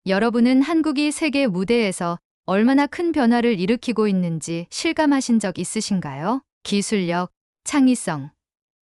여러분은 한국이 세계 무대에서 얼마나 큰 변화를 일으키고 있는지 실감하신 적 있으신가요? 기술력, 창의성,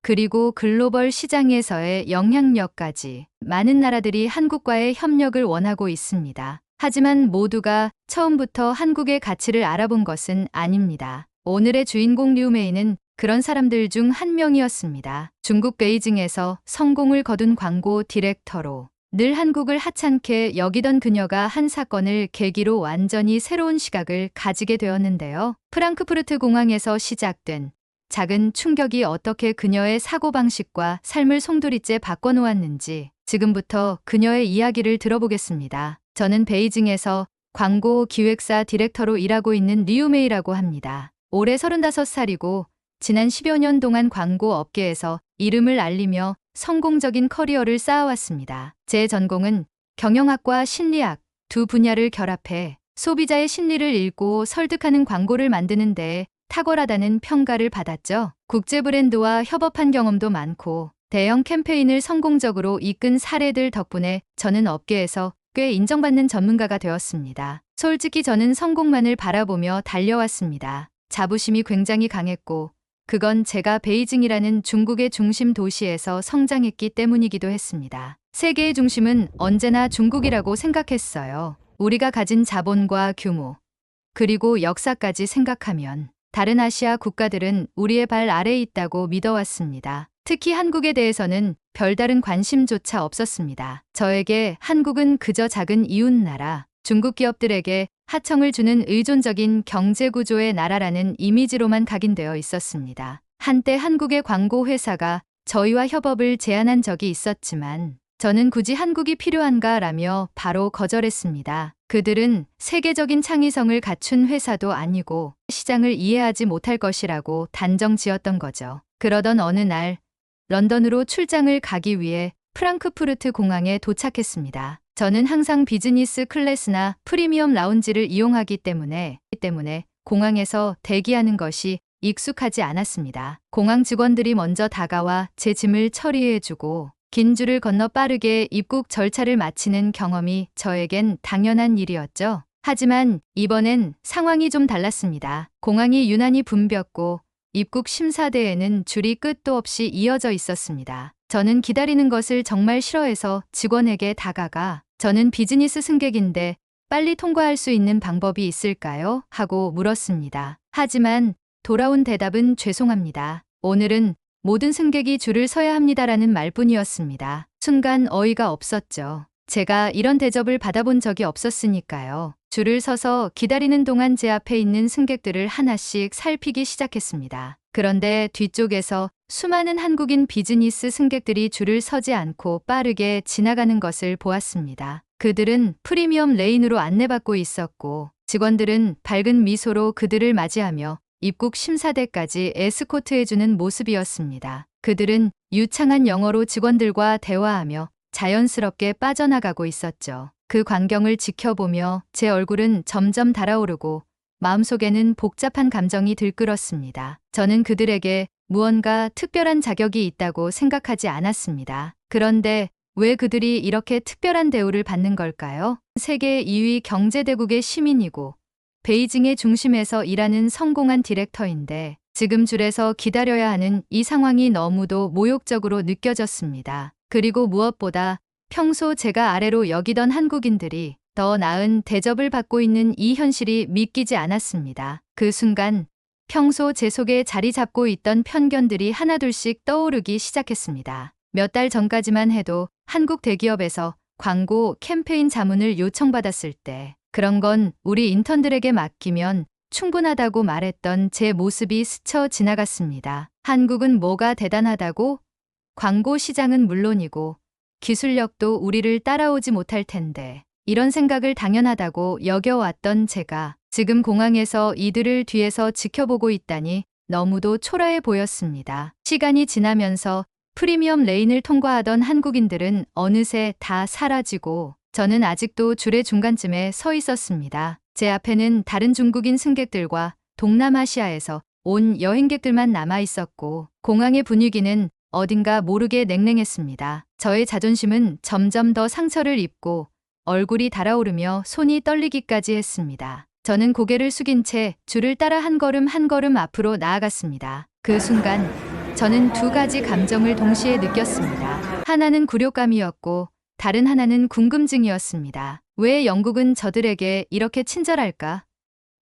그리고 글로벌 시장에서의 영향력까지 많은 나라들이 한국과의 협력을 원하고 있습니다. 하지만 모두가 처음부터 한국의 가치를 알아본 것은 아닙니다. 오늘의 주인공 류메이는 그런 사람들 중 한 명이었습니다. 중국 베이징에서 성공을 거둔 광고 디렉터로 늘 한국을 하찮게 여기던 그녀가 한 사건을 계기로 완전히 새로운 시각을 가지게 되었는데요. 프랑크푸르트 공항에서 시작된 작은 충격이 어떻게 그녀의 사고방식과 삶을 송두리째 바꿔놓았는지 지금부터 그녀의 이야기를 들어보겠습니다. 저는 베이징에서 광고 기획사 디렉터로 일하고 있는 류메이라고 합니다. 올해 35살이고 지난 10여 년 동안 광고 업계에서 이름을 알리며 성공적인 커리어를 쌓아왔습니다. 제 전공은 경영학과 심리학 두 분야를 결합해 소비자의 심리를 읽고 설득하는 광고를 만드는 데에 탁월하다는 평가를 받았죠. 국제 브랜드와 협업한 경험도 많고 대형 캠페인을 성공적으로 이끈 사례들 덕분에 저는 업계에서 꽤 인정받는 전문가가 되었습니다. 솔직히 저는 성공만을 바라보며 달려왔습니다. 자부심이 굉장히 강했고 그건 제가 베이징이라는 중국의 중심 도시에서 성장했기 때문이기도 했습니다. 세계의 중심은 언제나 중국이라고 생각했어요. 우리가 가진 자본과 규모, 그리고 역사까지 생각하면 다른 아시아 국가들은 우리의 발 아래에 있다고 믿어왔습니다. 특히 한국에 대해서는 별다른 관심조차 없었습니다. 저에게 한국은 그저 작은 이웃나라, 중국 기업들에게 하청을 주는 의존적인 경제구조의 나라라는 이미지로만 각인되어 있었습니다. 한때 한국의 광고 회사가 저희와 협업을 제안한 적이 있었지만 저는 굳이 한국이 필요한가라며 바로 거절했습니다. 그들은 세계적인 창의성을 갖춘 회사도 아니고 시장을 이해하지 못할 것이라고 단정 지었던 거죠. 그러던 어느 날 런던으로 출장을 가기 위해 프랑크푸르트 공항에 도착했습니다. 저는 항상 비즈니스 클래스나 프리미엄 라운지를 이용하기 때문에 공항에서 대기하는 것이 익숙하지 않았습니다. 공항 직원들이 먼저 다가와 제 짐을 처리해주고 긴 줄을 건너 빠르게 입국 절차를 마치는 경험이 저에겐 당연한 일이었죠. 하지만 이번엔 상황이 좀 달랐습니다. 공항이 유난히 붐볐고 입국 심사대에는 줄이 끝도 없이 이어져 있었습니다. 저는 기다리는 것을 정말 싫어해서 직원에게 다가가 저는 비즈니스 승객인데 빨리 통과할 수 있는 방법이 있을까요? 하고 물었습니다. 하지만 돌아온 대답은 죄송합니다. 오늘은 모든 승객이 줄을 서야 합니다라는 말뿐이었습니다. 순간 어이가 없었죠. 제가 이런 대접을 받아본 적이 없었으니까요. 줄을 서서 기다리는 동안 제 앞에 있는 승객들을 하나씩 살피기 시작했습니다. 그런데 뒤쪽에서 수많은 한국인 비즈니스 승객들이 줄을 서지 않고 빠르게 지나가는 것을 보았습니다. 그들은 프리미엄 레인으로 안내받고 있었고 직원들은 밝은 미소로 그들을 맞이하며 입국 심사대까지 에스코트해주는 모습이었습니다. 그들은 유창한 영어로 직원들과 대화하며 자연스럽게 빠져나가고 있었죠. 그 광경을 지켜보며 제 얼굴은 점점 달아오르고 마음속에는 복잡한 감정이 들끓었습니다. 저는 그들에게 무언가 특별한 자격이 있다고 생각하지 않았습니다. 그런데 왜 그들이 이렇게 특별한 대우를 받는 걸까요? 세계 2위 경제대국의 시민이고 베이징의 중심에서 일하는 성공한 디렉터인데 지금 줄에서 기다려야 하는 이 상황이 너무도 모욕적으로 느껴졌습니다. 그리고 무엇보다 평소 제가 아래로 여기던 한국인들이 더 나은 대접을 받고 있는 이 현실이 믿기지 않았습니다. 그 순간 평소 제 속에 자리 잡고 있던 편견들이 하나둘씩 떠오르기 시작했습니다. 몇 달 전까지만 해도 한국 대기업에서 광고 캠페인 자문을 요청받았을 때 그런 건 우리 인턴들에게 맡기면 충분하다고 말했던 제 모습이 스쳐 지나갔습니다. 한국은 뭐가 대단하다고? 광고 시장은 물론이고 기술력도 우리를 따라오지 못할 텐데 이런 생각을 당연하다고 여겨왔던 제가 지금 공항에서 이들을 뒤에서 지켜보고 있다니 너무도 초라해 보였습니다. 시간이 지나면서 프리미엄 레인을 통과하던 한국인들은 어느새 다 사라지고 저는 아직도 줄의 중간쯤에 서 있었습니다. 제 앞에는 다른 중국인 승객들과 동남아시아에서 온 여행객들만 남아 있었고 공항의 분위기는 어딘가 모르게 냉랭했습니다. 저의 자존심은 점점 더 상처를 입고 얼굴이 달아오르며 손이 떨리기까지 했습니다. 저는 고개를 숙인 채 줄을 따라 한 걸음 한 걸음 앞으로 나아갔습니다. 그 순간 저는 두 가지 감정을 동시에 느꼈습니다. 하나는 굴욕감이었고 다른 하나는 궁금증이었습니다. 왜 영국은 저들에게 이렇게 친절할까?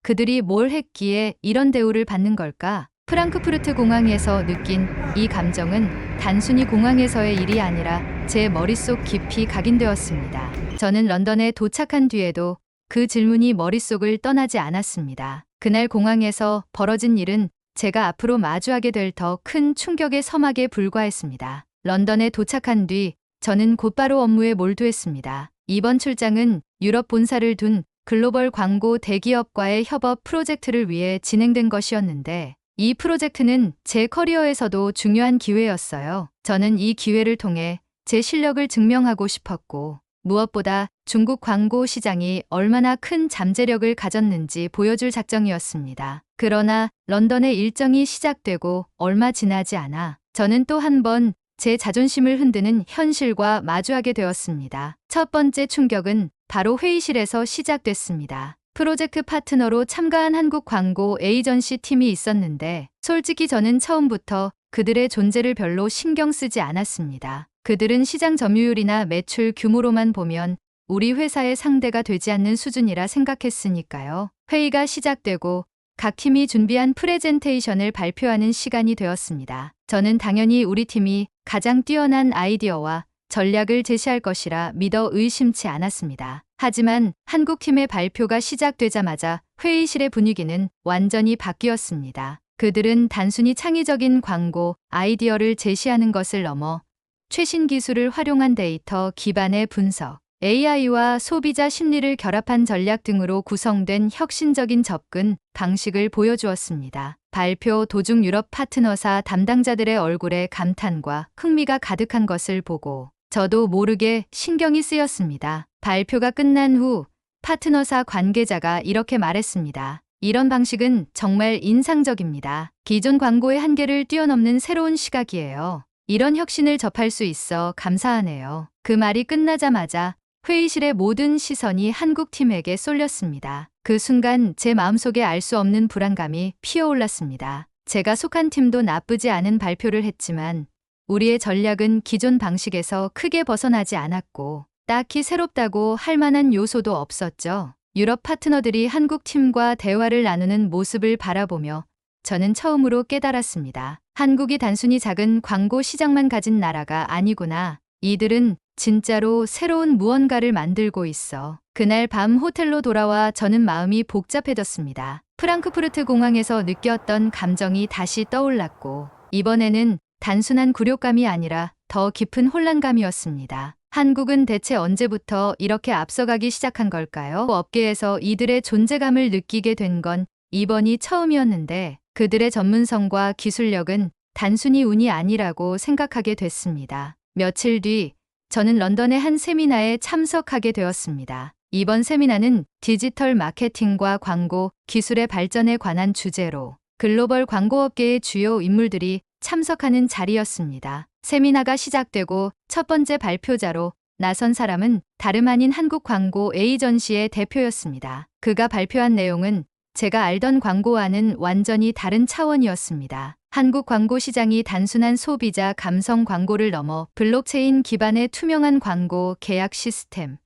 그들이 뭘 했기에 이런 대우를 받는 걸까? 프랑크푸르트 공항에서 느낀 이 감정은 단순히 공항에서의 일이 아니라 제 머릿속 깊이 각인되었습니다. 저는 런던에 도착한 뒤에도 그 질문이 머릿속을 떠나지 않았습니다. 그날 공항에서 벌어진 일은 제가 앞으로 마주하게 될 더 큰 충격의 서막에 불과했습니다. 런던에 도착한 뒤 저는 곧바로 업무에 몰두했습니다. 이번 출장은 유럽 본사를 둔 글로벌 광고 대기업과의 협업 프로젝트를 위해 진행된 것이었는데 이 프로젝트는 제 커리어에서도 중요한 기회였어요. 저는 이 기회를 통해 제 실력을 증명하고 싶었고 무엇보다 중국 광고 시장이 얼마나 큰 잠재력을 가졌는지 보여줄 작정이었습니다. 그러나 런던의 일정이 시작되고 얼마 지나지 않아 저는 또 한 번 제 자존심을 흔드는 현실과 마주하게 되었습니다. 첫 번째 충격은 바로 회의실에서 시작됐습니다. 프로젝트 파트너로 참가한 한국 광고 에이전시 팀이 있었는데 솔직히 저는 처음부터 그들의 존재를 별로 신경 쓰지 않았습니다. 그들은 시장 점유율이나 매출 규모로만 보면 우리 회사의 상대가 되지 않는 수준이라 생각했으니까요. 회의가 시작되고 각 팀이 준비한 프레젠테이션을 발표하는 시간이 되었습니다. 저는 당연히 우리 팀이 가장 뛰어난 아이디어와 전략을 제시할 것이라 믿어 의심치 않았습니다. 하지만 한국팀의 발표가 시작되자마자 회의실의 분위기는 완전히 바뀌었습니다. 그들은 단순히 창의적인 광고 아이디어를 제시하는 것을 넘어 최신 기술을 활용한 데이터 기반의 분석, AI와 소비자 심리를 결합한 전략 등으로 구성된 혁신적인 접근 방식을 보여주었습니다. 발표 도중 유럽 파트너사 담당자들의 얼굴에 감탄과 흥미가 가득한 것을 보고 저도 모르게 신경이 쓰였습니다. 발표가 끝난 후 파트너사 관계자가 이렇게 말했습니다. 이런 방식은 정말 인상적입니다. 기존 광고의 한계를 뛰어넘는 새로운 시각이에요. 이런 혁신을 접할 수 있어 감사하네요. 그 말이 끝나자마자 회의실의 모든 시선이 한국팀에게 쏠렸습니다. 그 순간 제 마음속에 알 수 없는 불안감이 피어올랐습니다. 제가 속한 팀도 나쁘지 않은 발표를 했지만 우리의 전략은 기존 방식에서 크게 벗어나지 않았고 딱히 새롭다고 할 만한 요소도 없었죠. 유럽 파트너들이 한국 팀과 대화를 나누는 모습을 바라보며 저는 처음으로 깨달았습니다. 한국이 단순히 작은 광고 시장만 가진 나라가 아니구나. 이들은 진짜로 새로운 무언가를 만들고 있어. 그날 밤 호텔로 돌아와 저는 마음이 복잡해졌습니다. 프랑크푸르트 공항에서 느꼈던 감정이 다시 떠올랐고 이번에는 단순한 굴욕감이 아니라 더 깊은 혼란감이었습니다. 한국은 대체 언제부터 이렇게 앞서가기 시작한 걸까요? 업계에서 이들의 존재감을 느끼게 된 건 이번이 처음이었는데 그들의 전문성과 기술력은 단순히 운이 아니라고 생각하게 됐습니다. 며칠 뒤 저는 런던의 한 세미나에 참석하게 되었습니다. 이번 세미나는 디지털 마케팅과 광고, 기술의 발전에 관한 주제로 글로벌 광고업계의 주요 인물들이 참석하는 자리였습니다. 세미나가 시작되고 첫 번째 발표자로 나선 사람은 다름 아닌 한국 광고 에이전시의 대표였습니다. 그가 발표한 내용은 제가 알던 광고와는 완전히 다른 차원이었습니다. 한국 광고 시장이 단순한 소비자 감성 광고를 넘어 블록체인 기반의 투명한 광고 계약 시스템,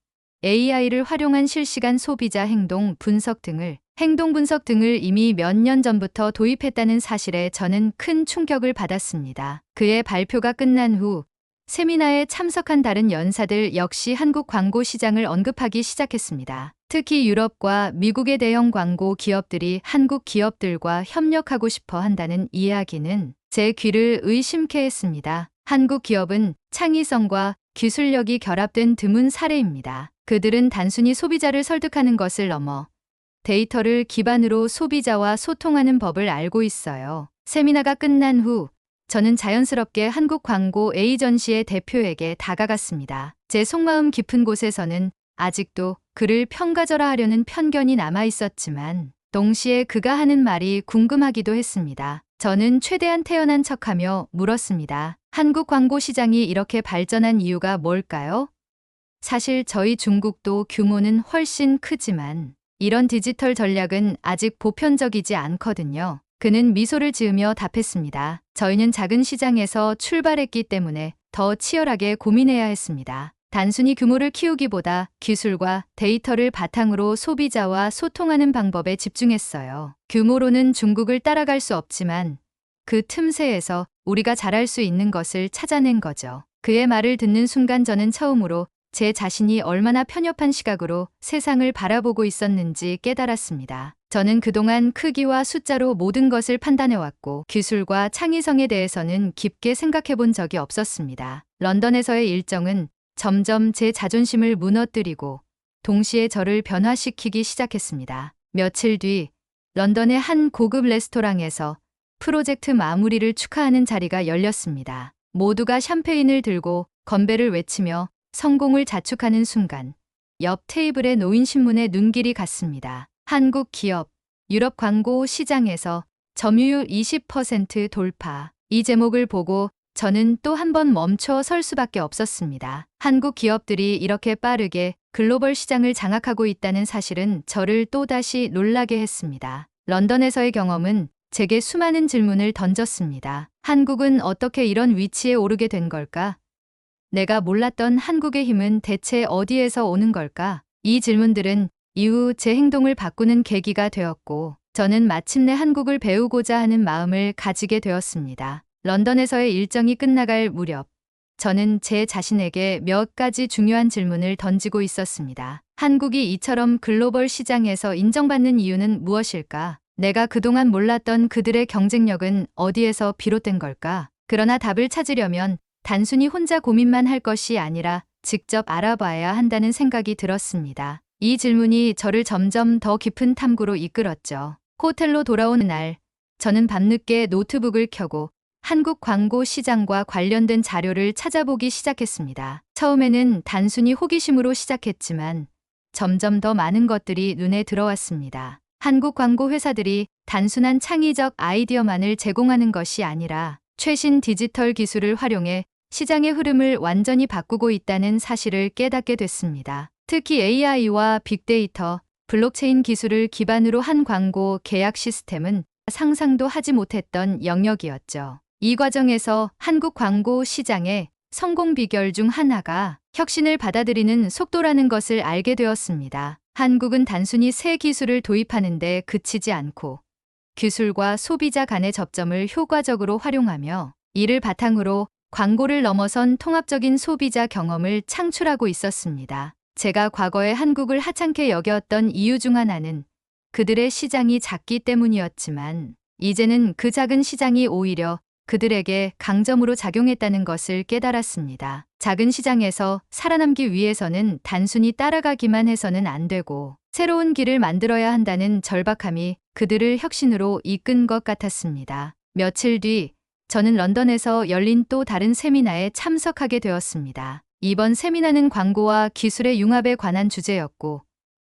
AI를 활용한 실시간 소비자 행동 분석 등을 이미 몇 년 전부터 도입했다는 사실에 저는 큰 충격을 받았습니다. 그의 발표가 끝난 후 세미나에 참석한 다른 연사들 역시 한국 광고 시장을 언급하기 시작했습니다. 특히 유럽과 미국의 대형 광고 기업들이 한국 기업들과 협력하고 싶어 한다는 이야기는 제 귀를 의심케 했습니다. 한국 기업은 창의성과 기술력이 결합된 드문 사례입니다. 그들은 단순히 소비자를 설득하는 것을 넘어 데이터를 기반으로 소비자와 소통하는 법을 알고 있어요. 세미나가 끝난 후 저는 자연스럽게 한국 광고 에이전시의 대표에게 다가갔습니다. 제 속마음 깊은 곳에서는 아직도 그를 평가절하하려는 편견이 남아 있었지만 동시에 그가 하는 말이 궁금하기도 했습니다. 저는 최대한 태연한 척하며 물었습니다. 한국 광고 시장이 이렇게 발전한 이유가 뭘까요? 사실 저희 중국도 규모는 훨씬 크지만 이런 디지털 전략은 아직 보편적이지 않거든요. 그는 미소를 지으며 답했습니다. 저희는 작은 시장에서 출발했기 때문에 더 치열하게 고민해야 했습니다. 단순히 규모를 키우기보다 기술과 데이터를 바탕으로 소비자와 소통하는 방법에 집중했어요. 규모로는 중국을 따라갈 수 없지만 그 틈새에서 우리가 잘할 수 있는 것을 찾아낸 거죠. 그의 말을 듣는 순간 저는 처음으로 제 자신이 얼마나 편협한 시각으로 세상을 바라보고 있었는지 깨달았습니다. 저는 그동안 크기와 숫자로 모든 것을 판단해왔고 기술과 창의성에 대해서는 깊게 생각해 본 적이 없었습니다. 런던에서의 일정은 점점 제 자존심을 무너뜨리고 동시에 저를 변화시키기 시작했습니다. 며칠 뒤 런던의 한 고급 레스토랑에서 프로젝트 마무리를 축하하는 자리가 열렸습니다. 모두가 샴페인을 들고 건배를 외치며 성공을 자축하는 순간 옆 테이블에 놓인 신문에 눈길이 갔습니다. 한국 기업, 유럽 광고 시장에서 점유율 20% 돌파. 이 제목을 보고 저는 또 한 번 멈춰 설 수밖에 없었습니다. 한국 기업들이 이렇게 빠르게 글로벌 시장을 장악하고 있다는 사실은 저를 또다시 놀라게 했습니다. 런던에서의 경험은 제게 수많은 질문을 던졌습니다. 한국은 어떻게 이런 위치에 오르게 된 걸까? 내가 몰랐던 한국의 힘은 대체 어디에서 오는 걸까? 이 질문들은 이후 제 행동을 바꾸는 계기가 되었고, 저는 마침내 한국을 배우고자 하는 마음을 가지게 되었습니다. 런던에서의 일정이 끝나갈 무렵, 저는 제 자신에게 몇 가지 중요한 질문을 던지고 있었습니다. 한국이 이처럼 글로벌 시장에서 인정받는 이유는 무엇일까? 내가 그동안 몰랐던 그들의 경쟁력은 어디에서 비롯된 걸까? 그러나 답을 찾으려면 단순히 혼자 고민만 할 것이 아니라 직접 알아봐야 한다는 생각이 들었습니다. 이 질문이 저를 점점 더 깊은 탐구로 이끌었죠. 호텔로 돌아오는 날, 저는 밤늦게 노트북을 켜고 한국 광고 시장과 관련된 자료를 찾아보기 시작했습니다. 처음에는 단순히 호기심으로 시작했지만 점점 더 많은 것들이 눈에 들어왔습니다. 한국 광고 회사들이 단순한 창의적 아이디어만을 제공하는 것이 아니라 최신 디지털 기술을 활용해 시장의 흐름을 완전히 바꾸고 있다는 사실을 깨닫게 됐습니다. 특히 AI와 빅데이터, 블록체인 기술을 기반으로 한 광고 계약 시스템은 상상도 하지 못했던 영역이었죠. 이 과정에서 한국 광고 시장의 성공 비결 중 하나가 혁신을 받아들이는 속도라는 것을 알게 되었습니다. 한국은 단순히 새 기술을 도입하는 데 그치지 않고 기술과 소비자 간의 접점을 효과적으로 활용하며 이를 바탕으로 광고를 넘어선 통합적인 소비자 경험을 창출하고 있었습니다. 제가 과거에 한국을 하찮게 여겼던 이유 중 하나는 그들의 시장이 작기 때문이었지만 이제는 그 작은 시장이 오히려 그들에게 강점으로 작용했다는 것을 깨달았습니다. 작은 시장에서 살아남기 위해서는 단순히 따라가기만 해서는 안 되고 새로운 길을 만들어야 한다는 절박함이 그들을 혁신으로 이끈 것 같았습니다. 며칠 뒤 저는 런던에서 열린 또 다른 세미나에 참석하게 되었습니다. 이번 세미나는 광고와 기술의 융합에 관한 주제였고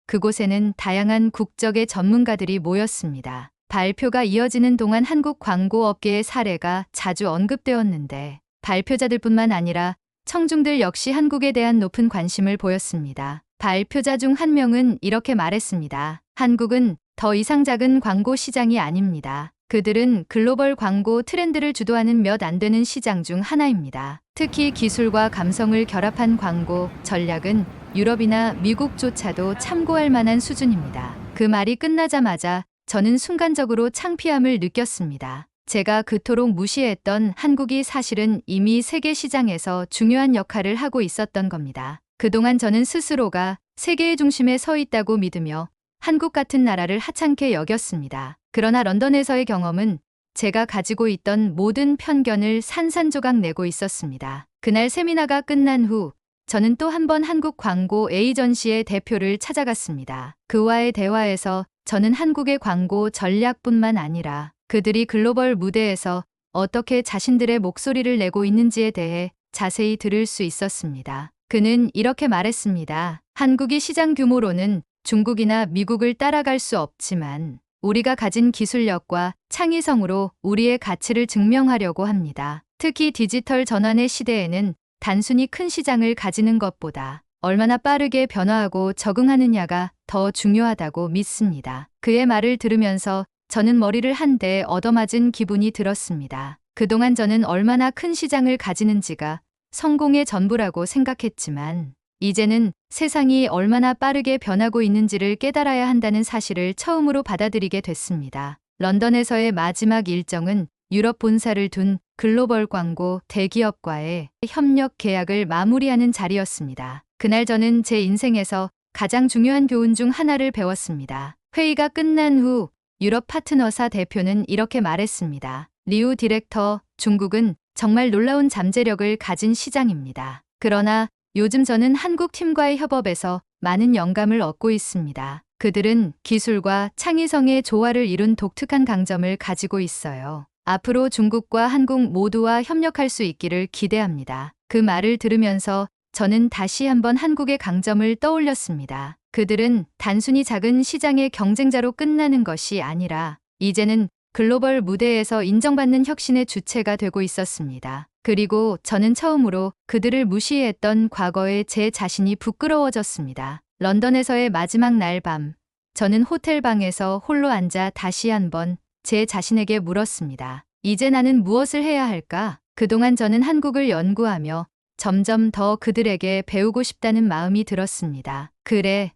그곳에는 다양한 국적의 전문가들이 모였습니다. 발표가 이어지는 동안 한국 광고 업계의 사례가 자주 언급되었는데 발표자들뿐만 아니라 청중들 역시 한국에 대한 높은 관심을 보였습니다. 발표자 중 한 명은 이렇게 말했습니다. 한국은 더 이상 작은 광고 시장이 아닙니다. 그들은 글로벌 광고 트렌드를 주도하는 몇 안 되는 시장 중 하나입니다. 특히 기술과 감성을 결합한 광고 전략은 유럽이나 미국조차도 참고할 만한 수준입니다. 그 말이 끝나자마자 저는 순간적으로 창피함을 느꼈습니다. 제가 그토록 무시했던 한국이 사실은 이미 세계 시장에서 중요한 역할을 하고 있었던 겁니다. 그동안 저는 스스로가 세계의 중심에 서 있다고 믿으며 한국 같은 나라를 하찮게 여겼습니다. 그러나 런던에서의 경험은 제가 가지고 있던 모든 편견을 산산조각 내고 있었습니다. 그날 세미나가 끝난 후 저는 또 한 번 한국 광고 에이전시의 대표를 찾아갔습니다. 그와의 대화에서 저는 한국의 광고 전략뿐만 아니라 그들이 글로벌 무대에서 어떻게 자신들의 목소리를 내고 있는지에 대해 자세히 들을 수 있었습니다. 그는 이렇게 말했습니다. 한국이 시장 규모로는 중국이나 미국을 따라갈 수 없지만 우리가 가진 기술력과 창의성으로 우리의 가치를 증명하려고 합니다. 특히 디지털 전환의 시대에는 단순히 큰 시장을 가지는 것보다 얼마나 빠르게 변화하고 적응하느냐가 더 중요하다고 믿습니다. 그의 말을 들으면서 저는 머리를 한 대 얻어맞은 기분이 들었습니다. 그동안 저는 얼마나 큰 시장을 가지는지가 성공의 전부라고 생각했지만 이제는 세상이 얼마나 빠르게 변하고 있는지를 깨달아야 한다는 사실을 처음으로 받아들이게 됐습니다. 런던에서의 마지막 일정은 유럽 본사를 둔 글로벌 광고 대기업과의 협력 계약을 마무리하는 자리였습니다. 그날 저는 제 인생에서 가장 중요한 교훈 중 하나를 배웠습니다. 회의가 끝난 후 유럽 파트너사 대표는 이렇게 말했습니다. 리우 디렉터, 중국은 정말 놀라운 잠재력을 가진 시장입니다. 그러나 요즘 저는 한국 팀과의 협업에서 많은 영감을 얻고 있습니다. 그들은 기술과 창의성의 조화를 이룬 독특한 강점을 가지고 있어요. 앞으로 중국과 한국 모두와 협력할 수 있기를 기대합니다. 그 말을 들으면서 저는 다시 한번 한국의 강점을 떠올렸습니다. 그들은 단순히 작은 시장의 경쟁자로 끝나는 것이 아니라 이제는 글로벌 무대에서 인정받는 혁신의 주체가 되고 있었습니다. 그리고 저는 처음으로 그들을 무시했던 과거의 제 자신이 부끄러워졌습니다. 런던에서의 마지막 날 밤, 저는 호텔 방에서 홀로 앉아 다시 한번 제 자신에게 물었습니다. 이제 나는 무엇을 해야 할까? 그동안 저는 한국을 연구하며 점점 더 그들에게 배우고 싶다는 마음이 들었습니다. 그래,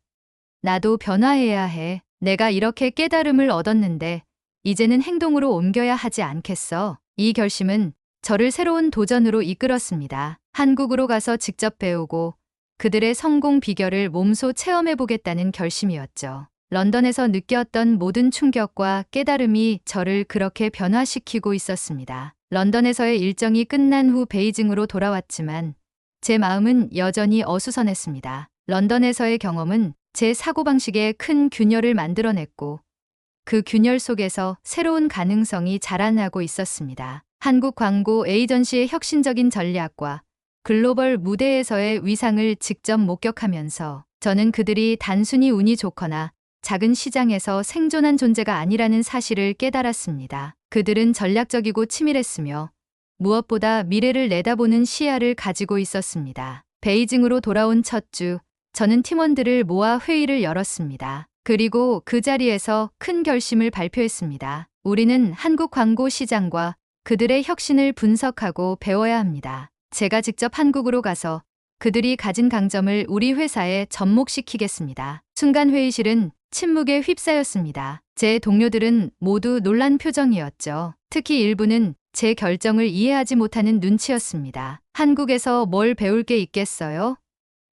나도 변화해야 해. 내가 이렇게 깨달음을 얻었는데 이제는 행동으로 옮겨야 하지 않겠어. 이 결심은 저를 새로운 도전으로 이끌었습니다. 한국으로 가서 직접 배우고 그들의 성공 비결을 몸소 체험해보겠다는 결심이었죠. 런던에서 느꼈던 모든 충격과 깨달음이 저를 그렇게 변화시키고 있었습니다. 런던에서의 일정이 끝난 후 베이징으로 돌아왔지만 제 마음은 여전히 어수선했습니다. 런던에서의 경험은 제 사고방식에 큰 균열을 만들어냈고 그 균열 속에서 새로운 가능성이 자라나고 있었습니다. 한국 광고 에이전시의 혁신적인 전략과 글로벌 무대에서의 위상을 직접 목격하면서 저는 그들이 단순히 운이 좋거나 작은 시장에서 생존한 존재가 아니라는 사실을 깨달았습니다. 그들은 전략적이고 치밀했으며 무엇보다 미래를 내다보는 시야를 가지고 있었습니다. 베이징으로 돌아온 첫 주, 저는 팀원들을 모아 회의를 열었습니다. 그리고 그 자리에서 큰 결심을 발표했습니다. 우리는 한국 광고 시장과 그들의 혁신을 분석하고 배워야 합니다. 제가 직접 한국으로 가서 그들이 가진 강점을 우리 회사에 접목시키겠습니다. 순간 회의실은 침묵에 휩싸였습니다. 제 동료들은 모두 놀란 표정이었죠. 특히 일부는 제 결정을 이해하지 못하는 눈치였습니다. 한국에서 뭘 배울 게 있겠어요?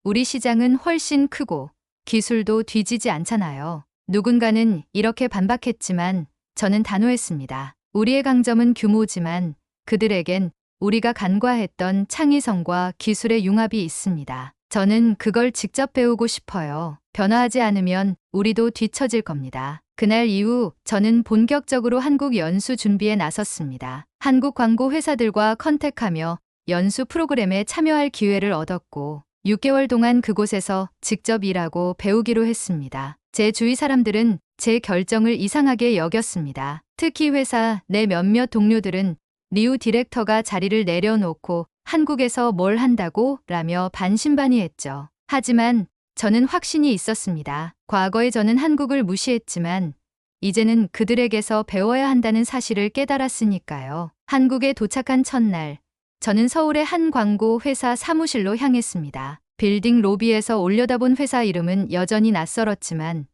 우리 시장은 훨씬 크고 기술도 뒤지지 않잖아요. 누군가는 이렇게 반박했지만 저는 단호했습니다. 우리의 강점은 규모지만 그들에겐 우리가 간과했던 창의성과 기술의 융합이 있습니다. 저는 그걸 직접 배우고 싶어요. 변화하지 않으면 우리도 뒤처질 겁니다. 그날 이후 저는 본격적으로 한국 연수 준비에 나섰습니다. 한국 광고 회사들과 컨택하며 연수 프로그램에 참여할 기회를 얻었고 6개월 동안 그곳에서 직접 일하고 배우기로 했습니다. 제 주위 사람들은 제 결정을 이상하게 여겼습니다. 특히 회사 내 몇몇 동료들은 리우 디렉터가 자리를 내려놓고 한국에서 뭘 한다고? 라며 반신반의했죠. 하지만 저는 확신이 있었습니다. 과거에 저는 한국을 무시했지만 이제는 그들에게서 배워야 한다는 사실을 깨달았으니까요. 한국에 도착한 첫날, 저는 서울의 한 광고 회사 사무실로 향했습니다. 빌딩 로비에서 올려다본 회사 이름은 여전히 낯설었지만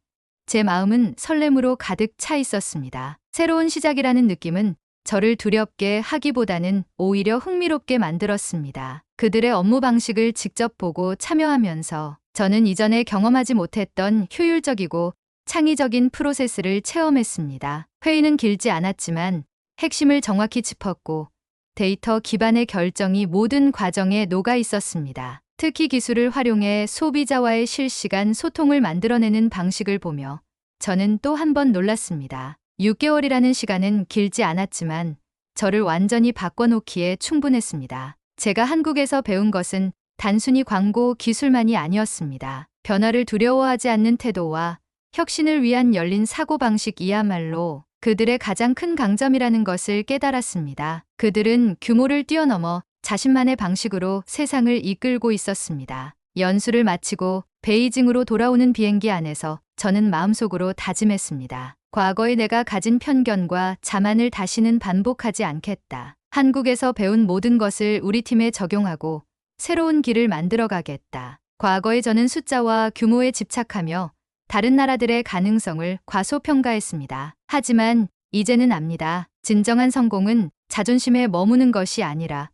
제 마음은 설렘으로 가득 차 있었습니다. 새로운 시작이라는 느낌은 저를 두렵게 하기보다는 오히려 흥미롭게 만들었습니다. 그들의 업무 방식을 직접 보고 참여하면서 저는 이전에 경험하지 못했던 효율적이고 창의적인 프로세스를 체험했습니다. 회의는 길지 않았지만 핵심을 정확히 짚었고 데이터 기반의 결정이 모든 과정에 녹아 있었습니다. 특히 기술을 활용해 소비자와의 실시간 소통을 만들어내는 방식을 보며 저는 또 한 번 놀랐습니다. 6개월이라는 시간은 길지 않았지만 저를 완전히 바꿔놓기에 충분했습니다. 제가 한국에서 배운 것은 단순히 광고 기술만이 아니었습니다. 변화를 두려워하지 않는 태도와 혁신을 위한 열린 사고방식이야말로 그들의 가장 큰 강점이라는 것을 깨달았습니다. 그들은 규모를 뛰어넘어 자신만의 방식으로 세상을 이끌고 있었습니다. 연수를 마치고 베이징으로 돌아오는 비행기 안에서 저는 마음속으로 다짐했습니다. 과거에 내가 가진 편견과 자만을 다시는 반복하지 않겠다. 한국에서 배운 모든 것을 우리 팀에 적용하고 새로운 길을 만들어 가겠다. 과거에 저는 숫자와 규모에 집착하며 다른 나라들의 가능성을 과소평가했습니다. 하지만 이제는 압니다. 진정한 성공은 자존심에 머무는 것이 아니라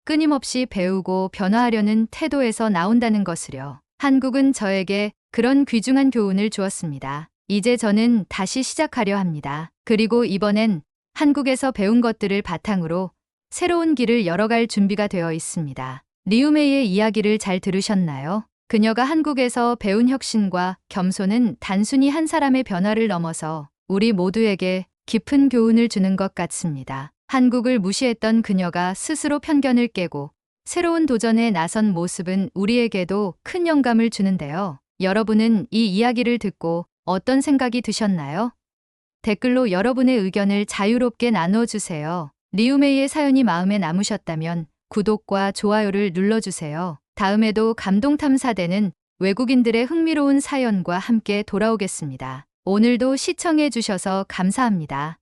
끊임없이 배우고 변화하려는 태도에서 나온다는 것을요. 한국은 저에게 그런 귀중한 교훈을 주었습니다. 이제 저는 다시 시작하려 합니다. 그리고 이번엔 한국에서 배운 것들을 바탕으로 새로운 길을 열어갈 준비가 되어 있습니다. 리우메이의 이야기를 잘 들으셨나요? 그녀가 한국에서 배운 혁신과 겸손은 단순히 한 사람의 변화를 넘어서 우리 모두에게 깊은 교훈을 주는 것 같습니다. 한국을 무시했던 그녀가 스스로 편견을 깨고 새로운 도전에 나선 모습은 우리에게도 큰 영감을 주는데요. 여러분은 이 이야기를 듣고 어떤 생각이 드셨나요? 댓글로 여러분의 의견을 자유롭게 나눠주세요. 리우메이의 사연이 마음에 남으셨다면 구독과 좋아요를 눌러주세요. 다음에도 감동탐사대는 외국인들의 흥미로운 사연과 함께 돌아오겠습니다. 오늘도 시청해 주셔서 감사합니다.